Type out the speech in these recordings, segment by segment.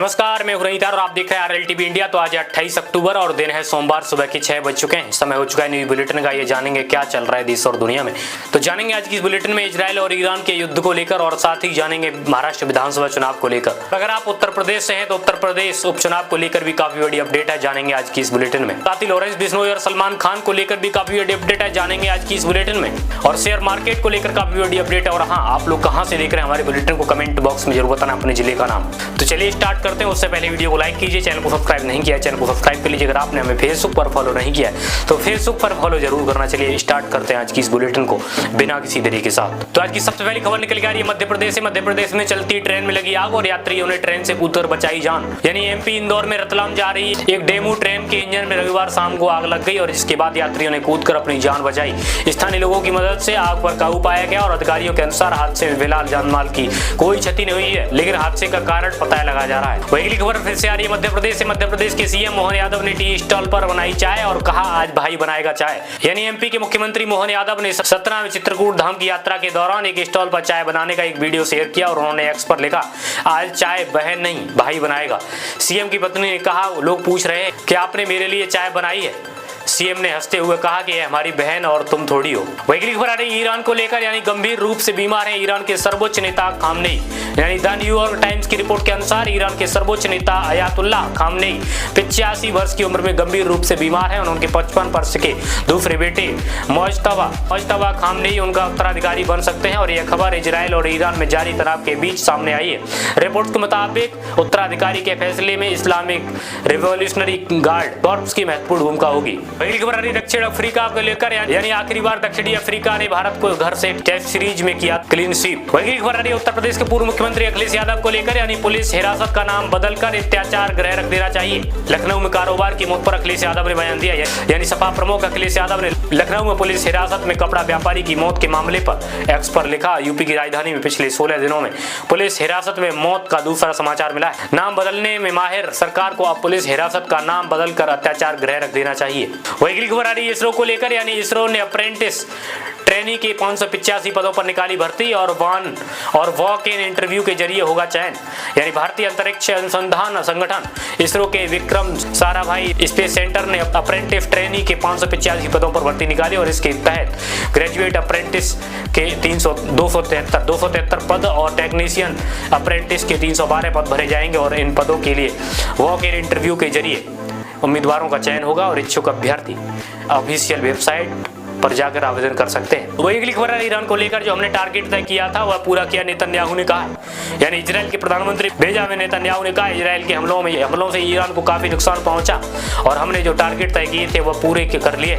नमस्कार, मैं हुरईतार और आप देख रहे हैं आरएल टीवी इंडिया। तो आज 28 अक्टूबर और दिन है सोमवार, सुबह के 6 बज चुके हैं। समय हो चुका है न्यूज बुलेटिन का। ये जानेंगे क्या चल रहा है देश और दुनिया में। तो जानेंगे आज की इस बुलेटिन में इजरायल और ईरान के युद्ध को लेकर, और साथ ही जानेंगे महाराष्ट्र विधानसभा चुनाव को लेकर। अगर आप उत्तर प्रदेश से हैं तो उत्तर प्रदेश उपचुनाव को लेकर भी काफी बड़ी अपडेट है, जानेंगे आज की इस बुलेटिन में। साथ ही लॉरेंस बिश्नोई और सलमान खान को लेकर भी काफी बड़ी अपडेट है, जानेंगे आज की इस बुलेटिन में। और शेयर मार्केट को लेकर काफी बड़ी अपडेट है। और हाँ, आप लोग कहाँ से देख रहे हैं हमारे बुलेटिन को कमेंट बॉक्स में जरूर बताना अपने जिले का नाम। तो चलिए स्टार्ट करते हैं। उससे पहले वीडियो को लाइक कीजिए, चैनल को सब्सक्राइब नहीं किया है चैनल को सब्सक्राइब कर लीजिए। अगर आपने हमें फेसबुक पर फॉलो नहीं किया है तो फेसबुक पर फॉलो जरूर करना। चलिए स्टार्ट करते हैं आज की इस बुलेटिन को बिना किसी देरी के साथ। तो आज की सबसे पहली खबर निकल के आ रही है मध्य प्रदेश से। मध्य प्रदेश में चलती ट्रेन में लगी आग और यात्रियों ने ट्रेन से कूदकर बचाई जान। यानी एमपी इंदौर में रतलाम जा रही एक डेमू ट्रेन के इंजन में रविवार शाम को आग लग गई और इसके बाद यात्रियों ने कूदकर अपनी जान बचाई। स्थानीय लोगों की मदद से आग पर काबू पाया गया और अधिकारियों के अनुसार हादसे में फिलहाल जान माल की कोई क्षति नहीं हुई है, लेकिन हादसे का कारण पता लगाया जा रहा है। वही अगली खबर फिर से आ रही है मध्य प्रदेश से। मध्य प्रदेश के सीएम मोहन यादव ने टी स्टॉल पर बनाई चाय और कहा आज भाई बनाएगा चाय। यानी एमपी के मुख्यमंत्री मोहन यादव ने सतना में चित्रकूट धाम की यात्रा के दौरान एक स्टॉल पर चाय बनाने का एक वीडियो शेयर किया और उन्होंने एक्स पर लिखा आज चाय बहन नहीं भाई बनाएगा। सीएम की पत्नी ने कहा लोग पूछ रहे हैं कि आपने मेरे लिए चाय बनाई है। सीएम ने हंसते हुए कहा कि यह हमारी बहन और तुम थोड़ी हो। वही खबर आ रही ईरान को लेकर, यानी गंभीर रूप से बीमार है ईरान के सर्वोच्च नेता खामनेई। यानी द न्यूयॉर्क टाइम्स की रिपोर्ट के अनुसार ईरान के सर्वोच्च नेता अयातुल्लाह खामनेई 85 वर्ष की उम्र में गंभीर रूप से बीमार है और उनके 55 वर्ष के दूसरे बेटे मोज्तबा खामनेई उनका उत्तराधिकारी बन सकते हैं। और यह खबर इजरायल और ईरान में जारी तनाव के बीच सामने आई है। रिपोर्ट के मुताबिक उत्तराधिकारी के फैसले में इस्लामिक रिवॉल्यूशनरी गार्ड कॉर्प्स की महत्वपूर्ण भूमिका होगी। पहली खबर आ रही दक्षिण अफ्रीका को लेकर, यानी आखिरी बार दक्षिणी अफ्रीका ने भारत को घर से टेस्ट सीरीज में किया क्लीन स्वीप। वही खबर आ रही है उत्तर प्रदेश के पूर्व मुख्यमंत्री अखिलेश यादव को लेकर, यानी पुलिस हिरासत का नाम बदलकर अत्याचार गृह रख देना चाहिए। लखनऊ में कारोबार की मौत पर अखिलेश यादव ने बयान दिया। यानी सपा प्रमुख अखिलेश यादव ने लखनऊ में पुलिस हिरासत में कपड़ा व्यापारी की मौत के मामले पर एक्स पर लिखा यूपी की राजधानी में पिछले 16 दिनों में पुलिस हिरासत में मौत का दूसरा समाचार मिला है। नाम बदलने में माहिर सरकार को अब पुलिस हिरासत का नाम बदलकर अत्याचार गृह रख देना चाहिए। वही अगली खबर आ रही है इसरो को लेकर, यानी इसरो ने अप्रेंटिस ट्रेनी के 585 पदों पर निकाली भर्ती और वॉक इन इंटरव्यू के जरिए होगा चयन। यानी भारतीय अंतरिक्ष अनुसंधान संगठन इसरो के विक्रम साराभाई स्पेस सेंटर ने अप्रेंटिस ट्रेनी के 585 पदों पर भर्ती निकाली और इसके तहत ग्रेजुएट अप्रेंटिस के 273 पद और टेक्नीशियन अप्रेंटिस के 312 पद भरे जाएंगे और इन पदों के लिए वॉक इन इंटरव्यू के जरिए उम्मीदवारों का चयन होगा और इच्छुक अभ्यर्थी ऑफिशियल वेबसाइट पर जाकर आवेदन कर सकते हैं। वही अगली खबर है ईरान को लेकर, जो हमने टारगेट तय किया था वह पूरा किया नेतन्याहू ने कहा। यानी इजरायल के प्रधानमंत्री बेंजामिन नेतन्याहू ने कहा इजरायल के हमलों से ईरान को काफी नुकसान पहुंचा और हमने जो टारगेट तय किए थे वह पूरे कर लिए।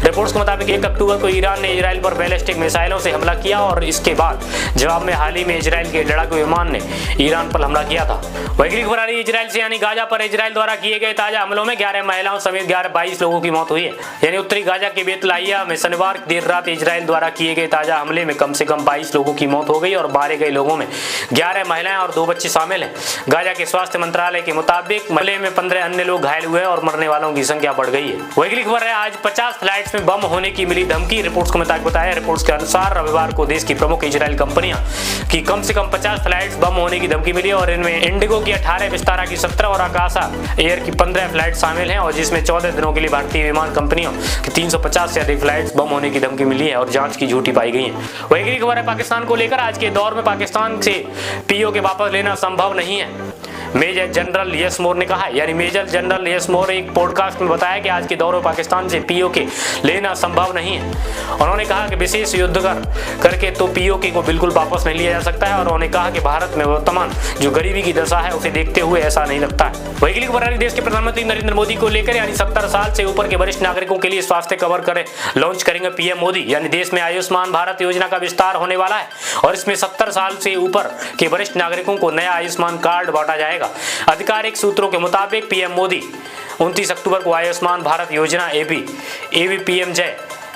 रिपोर्ट्स के मुताबिक 1 अक्टूबर को ईरान ने इजरायल पर बैलिस्टिक मिसाइलों से हमला किया और इसके बाद जवाब में हाल ही में इजरायल के लड़ाकू विमान ने ईरान पर हमला किया था। वही अगली खबर आ रही है इजरायल से, यानी गाजा पर इजरायल द्वारा किए गए ताजा हमलों में 11 महिलाओं समेत 22 लोगों की मौत हुई है। यानी उत्तरी गाजा के बेतलाहिया में शनिवार देर रात इजरायल द्वारा किए गए ताजा हमले में कम से कम 22 लोगों की मौत हो गई और मारे गए लोगों में 11 महिलाएं और 2 बच्चे शामिल हैं। गाजा के स्वास्थ्य मंत्रालय के मुताबिक हमले में 15 अन्य लोग घायल हुए और मरने वालों की संख्या बढ़ गई है। वही अगली खबर है आज 50 फ्लाइट्स में बम होने की मिली धमकी। रिपोर्ट्स के मुताबिक बताया, रिपोर्ट्स के अनुसार रविवार को देश की प्रमुख इजरायल कंपनियां की कम से कम 50 फ्लाइट्स बम होने की धमकी मिली और इनमें इंडिगो की 18, विस्तारा की 17 और आकाशा एयर की 15 फ्लाइट शामिल हैं और जिसमें 14 दिनों के लिए भारतीय विमान कंपनियों की 350 से अधिक फ्लाइट्स बम होने की धमकी मिली है और जांच की झूठी पाई गई है। वही अगली खबर है पाकिस्तान को लेकर, आज के दौर में पाकिस्तान से पीओ के वापस लेना संभव नहीं है, मेजर जनरल यस मोर ने कहा। यानी मेजर जनरल यस मोर एक पॉडकास्ट में बताया कि आज के दौर में पाकिस्तान से पीओके लेना संभव नहीं है। उन्होंने कहा कि विशेष युद्ध करके तो पीओके को बिल्कुल वापस नहीं लिया जा सकता है और उन्होंने कहा कि भारत में वर्तमान जो गरीबी की दशा है उसे देखते हुए ऐसा नहीं लगता है। वही अगली खबर है देश के प्रधानमंत्री नरेंद्र मोदी को लेकर, यानी 70 साल से ऊपर के वरिष्ठ नागरिकों के लिए स्वास्थ्य कवर लॉन्च करेंगे पीएम मोदी। यानी देश में आयुष्मान भारत योजना का विस्तार होने वाला है और इसमें 70 साल से ऊपर के वरिष्ठ नागरिकों को नया आयुष्मान कार्ड बांटा जाएगा। आधिकारिक सूत्रों के मुताबिक पीएम मोदी 29 अक्टूबर को आयुष्मान भारत योजना एबीपीएमजे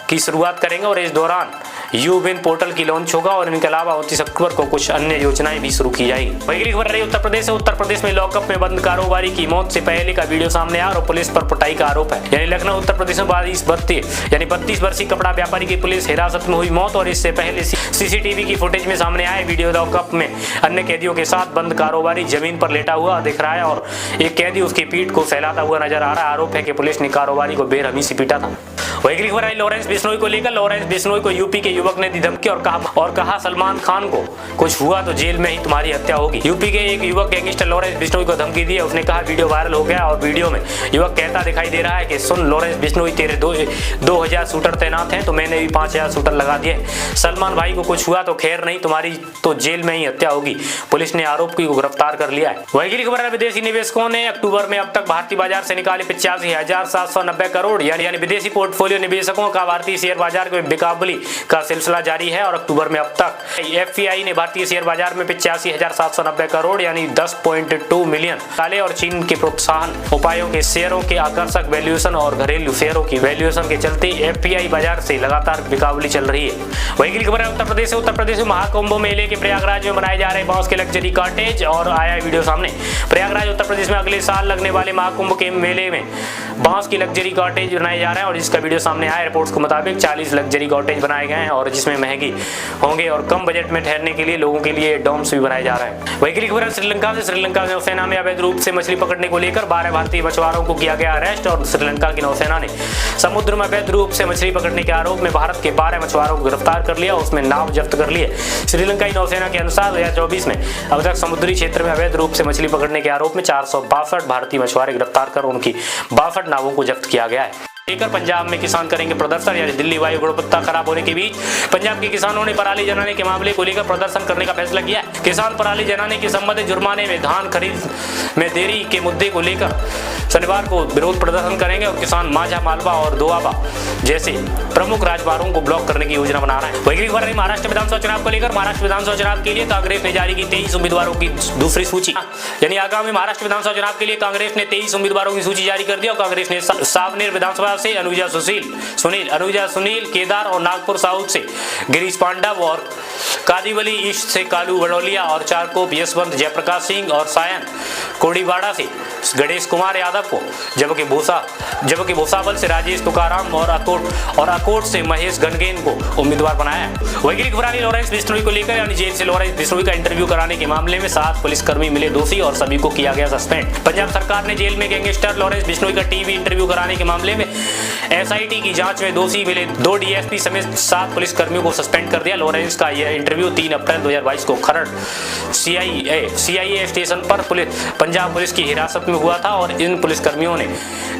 की शुरुआत करेंगे और इस दौरान यूविन पोर्टल की लॉन्च होगा और इनके अलावा 29 अक्टूबर को कुछ अन्य योजनाएं भी शुरू की जाएगी। वही खबर रही उत्तर प्रदेश से। उत्तर प्रदेश में लॉकअप में बंद कारोबारी की मौत से पहले का वीडियो सामने आया और पुलिस पर पिटाई का आरोप है। यानी लखनऊ उत्तर प्रदेश में 32 वर्षीय कपड़ा व्यापारी की पुलिस हिरासत में हुई मौत और इससे पहले सीसीटीवी की फुटेज में सामने आए वीडियो। लॉकअप में अन्य कैदियों के साथ बंद कारोबारी जमीन पर लेटा हुआ दिख रहा है और एक कैदी उसकी पीठ को सहलाता हुआ नजर आ रहा है। आरोप है कि पुलिस ने कारोबारी को बेरहमी से पीटा था। वही खबर आई लॉरेंस बिश्नोई को लेकर। लॉरेंस बिश्नोई को यूपी के युवक ने दी धमकी और कहा सलमान खान को कुछ हुआ तो जेल में ही तुम्हारी हत्या होगी। यूपी के एक युवक गैंगस्टर लॉरेंस बिश्नोई को धमकी दी है। उसने कहा वीडियो वायरल हो गया और वीडियो में युवक कहता दिखाई दे रहा है कि सुन लॉरेंस बिश्नोई, तेरे 2000 शूटर तैनात हैं तो मैंने भी 5000 शूटर लगा दिए। सलमान भाई को कुछ हुआ तो खैर नहीं, तुम्हारी तो जेल में ही हत्या होगी। पुलिस ने आरोपी को गिरफ्तार कर लिया है। वही खबर है विदेशी निवेशकों ने अक्टूबर में अब तक भारतीय बाजार से निकाले 85,790 करोड़। यानी विदेशी पोर्टफोलियो निवेशकों का भारतीय शेयर बाजार में बेकाबूली का सिलसिला जारी है और अक्टूबर में अब तक एफपीआई ने भारतीय शेयर बाजार में 85,790 करोड़ यानी 10.2 मिलियन काले और चीन के प्रोत्साहन उपायों के शेयरों के आकर्षक वैल्यूएशन और घरेलू शेयरों की वैल्यूएशन के चलते एफपीआई बाजार से लगातार बेकाबूली चल रही है। वही खबर है उत्तर प्रदेश से। उत्तर प्रदेश में महाकुंभ मेले के प्रयागराज में बनाए जा रहे बांस के लग्जरी कॉटेज और आया वीडियो सामने। प्रयागराज उत्तर प्रदेश में अगले साल लगने वाले महाकुंभ के मेले में बांस की लग्जरी कॉटेज बनाए जा रहे हैं और इसका वीडियो सामने आया। रिपोर्ट्स के मुताबिक 40 लग्जरी कॉटेज बनाए गए हैं और जिसमें महंगी होंगे और कम बजट में ठहरने के लिए लोगों के लिए डॉम्स भी बनाए जा रहे हैं। वही खबर है श्रीलंका से। श्रीलंका में नौसेना में अवैध रूप से मछली पकड़ने को लेकर 12 भारतीय मछुआरों को किया गया अरेस्ट और श्रीलंका की नौसेना ने समुद्र में अवैध रूप से मछली पकड़ने के आरोप में भारत के 12 मछुआरों को गिरफ्तार कर लिया, उसमें नाव जब्त कर लिए। श्रीलंकाई नौसेना के अनुसार 2024 में अब तक समुद्री क्षेत्र में अवैध रूप से मछली पकड़ने के आरोप में 462 भारतीय मछुआरे गिरफ्तार कर उनकी 62 नावों को जब्त किया गया है। लेकर पंजाब में किसान करेंगे प्रदर्शन। यानी दिल्ली वायु गुणवत्ता खराब होने के बीच पंजाब के किसानों ने पराली जलाने के मामले को लेकर प्रदर्शन करने का फैसला किया है। किसान पराली जलाने के संबंधित जुर्माने में धान खरीद में देरी के मुद्दे को लेकर शनिवार को विरोध प्रदर्शन करेंगे और किसान माझा, मालवा और दोआबा जैसे प्रमुख राजमार्गों को ब्लॉक करने की योजना बना रहे हैं। वही खबर है महाराष्ट्र विधानसभा चुनाव को लेकर। महाराष्ट्र विधानसभा चुनाव के लिए कांग्रेस ने जारी की 23 उम्मीदवारों की दूसरी सूची। यानी आगामी महाराष्ट्र विधानसभा चुनाव के लिए कांग्रेस ने 23 उम्मीदवारों की सूची जारी कर दी और कांग्रेस ने सावनेर विधानसभा से अनुजा सुनील, केदार और नागपुर साउथ से गिरीश पांडव और कादिवली ईस्ट से कालू बड़ौलिया और चारकोप यशवंत जयप्रकाश सिंह और सायन कोड़ीवाड़ा से गणेश कुमार यादव को, जबकि भूसावल से राजेश तुकाराम और अकोट से महेश गणगेन को उम्मीदवार बनाया है। वही खबर लॉरेंस बिश्नोई को लेकर। यानी जेल से लॉरेंस बिश्नोई का इंटरव्यू कराने के मामले में 7 पुलिसकर्मी मिले दोषी और सभी को किया गया सस्पेंड। पंजाब सरकार ने जेल में गैंगस्टर लॉरेंस बिश्नोई का टीवी इंटरव्यू कराने के मामले में एसआईटी की जांच में दोषी मिले 2 डीएसपी समेत 7 पुलिसकर्मियों को सस्पेंड कर दिया। लॉरेंस का यह इंटरव्यू 3 अप्रैल 2022 को खरड़ सीआईए स्टेशन पर पंजाब पुलिस की हिरासत में हुआ था और इन पुलिसकर्मियों ने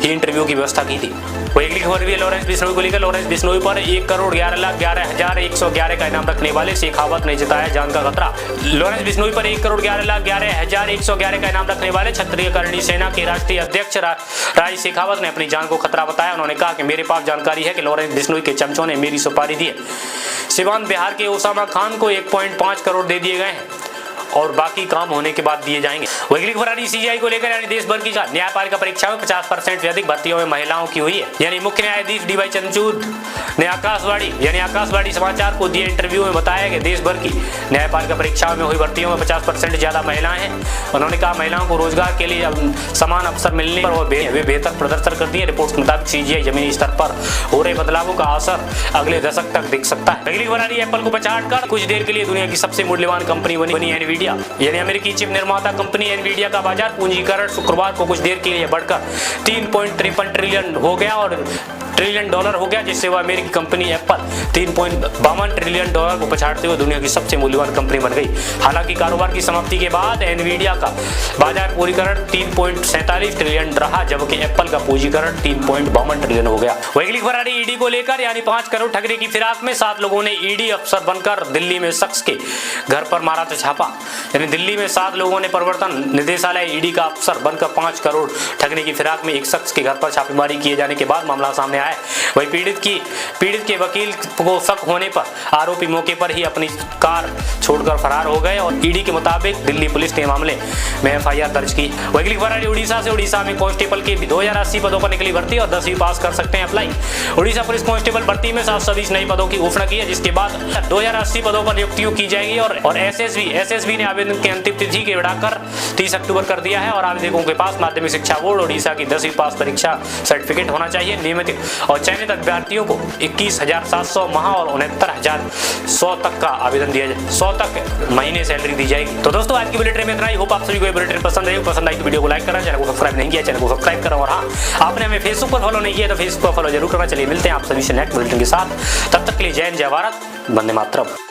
ही इंटरव्यू की व्यवस्था की थी। वही अगली खबर भी है लॉरेंस बिश्नोई को लेकर। लॉरेंस बिश्नोई पर 1,11,11,111 का इनाम रखने वाले शेखावत ने जताया जान का खतरा। लॉरेंस बिश्नोई पर 1,11,11,111 का इनाम रखने वाले क्षत्रिय करणी सेना के राष्ट्रीय अध्यक्ष राज शेखावत ने अपनी जान को खतरा बताया। उन्होंने कहा कि मेरे पास जानकारी है कि लॉरेंस बिश्नोई के चमचों ने मेरी सुपारी दी है। सीवान बिहार के ओसामा खान को 1.5 करोड़ दे दिए गए हैं और बाकी काम होने के बाद दिए जाएंगे। वही खबर आ रही सीजीआई को लेकर। यानी देश भर की न्यायपालिका परीक्षा में 50% से अधिक भर्तियों में महिलाओं की हुई है। यानी मुख्य न्यायाधीश डीवाई चंद्रचूड़ ने आकाशवाणी समाचार को दिए इंटरव्यू में बताया कि देश भर की न्यायपालिका परीक्षाओं में हुई भर्तियों में 50% ज्यादा महिलाएं हैं। उन्होंने कहा महिलाओं को रोजगार के लिए समान अवसर मिलने पर वे बेहतर प्रदर्शन करती है। रिपोर्ट के मुताबिक सीजीआई जमीनी स्तर पर हो रहे बदलावों का असर अगले दशक तक दिख सकता है। अगली खबर आ रही है एप्पल को पछाड़ कर कुछ देर के लिए दुनिया की सबसे मूल्यवान कंपनी बनी एनवीडिया। यानी अमेरिकी चिप निर्माता कंपनी एनवीडिया का बाजार पूंजीकरण शुक्रवार को कुछ देर के लिए बढ़कर $3.53 ट्रिलियन हो गया, जिससे वह अमेरिकी कंपनी एप्पल $3.52 ट्रिलियन को पछाड़ते हुए दुनिया की सबसे मूल्यवान कंपनी बन गई। हालांकि कारोबार की समाप्ति के बाद एनवीडिया का बाजार पूंजीकरण 3.47 ट्रिलियन रहा, जबकि एप्पल का पूंजीकरण 3.52 ट्रिलियन हो गया। वही अगली खबर आ रही ईडी को लेकर। यानी 5 करोड़ ठगने की फिराक में 7 लोगों ने ईडी अफसर बनकर दिल्ली में शख्स के घर पर मारा था छापा। यानी दिल्ली में 7 लोगों ने प्रवर्तन निदेशालय ईडी का अफसर बनकर 5 करोड़ ठगने की फिराक में एक शख्स के घर पर छापेमारी किए जाने के बाद मामला सामने आया। वही पीड़ित के वकील को शक होने पर आरोपी मौके पर ही अपनी कार छोड़कर फरार हो गए और ईडी के मुताबिक दिल्ली पुलिस ने मामले में एफआईआर दर्ज की। वही खबर उड़ीसा से। उड़ीसा में कांस्टेबल के 2080 पदों पर निकली भर्ती और 10वीं पास कर सकते हैं अप्लाई। उड़ीसा पुलिस कांस्टेबल भर्ती में 720 नई पदों की घोषणा की है, जिसके बाद 2080 पदों पर नियुक्तियों की जाएगी और एसएसबी ने आवेदन की अंतिम तिथि के बढ़ाकर 30 अक्टूबर कर दिया है और आवेदकों के पास माध्यमिक शिक्षा बोर्ड उड़ीसा की 10वीं पास परीक्षा सर्टिफिकेट होना चाहिए। नियमित और चयनित अभ्यर्थियों को 21,700 माह और 69,100 तक का आवेदन दिया जाए, 100 तक महीने सैलरी दी जाएगी। तो दोस्तों आज की बुलेटिन में इतना ही। होप आप सभी को ये बुलेटिन पसंद आई तो वीडियो को लाइक करें, चैनल को सब्सक्राइब नहीं किया चैनल को सब्सक्राइब करें और हाँ आपने हमें फेसबुक पर फॉलो नहीं किया तो फेसबुक पर फॉलो जरूर करना। चलिए मिलते हैं आप सभी से नेक्स्ट बुलेटिन के साथ, तब तक के लिए जय हिंद जय भारत, वंदे मातरम।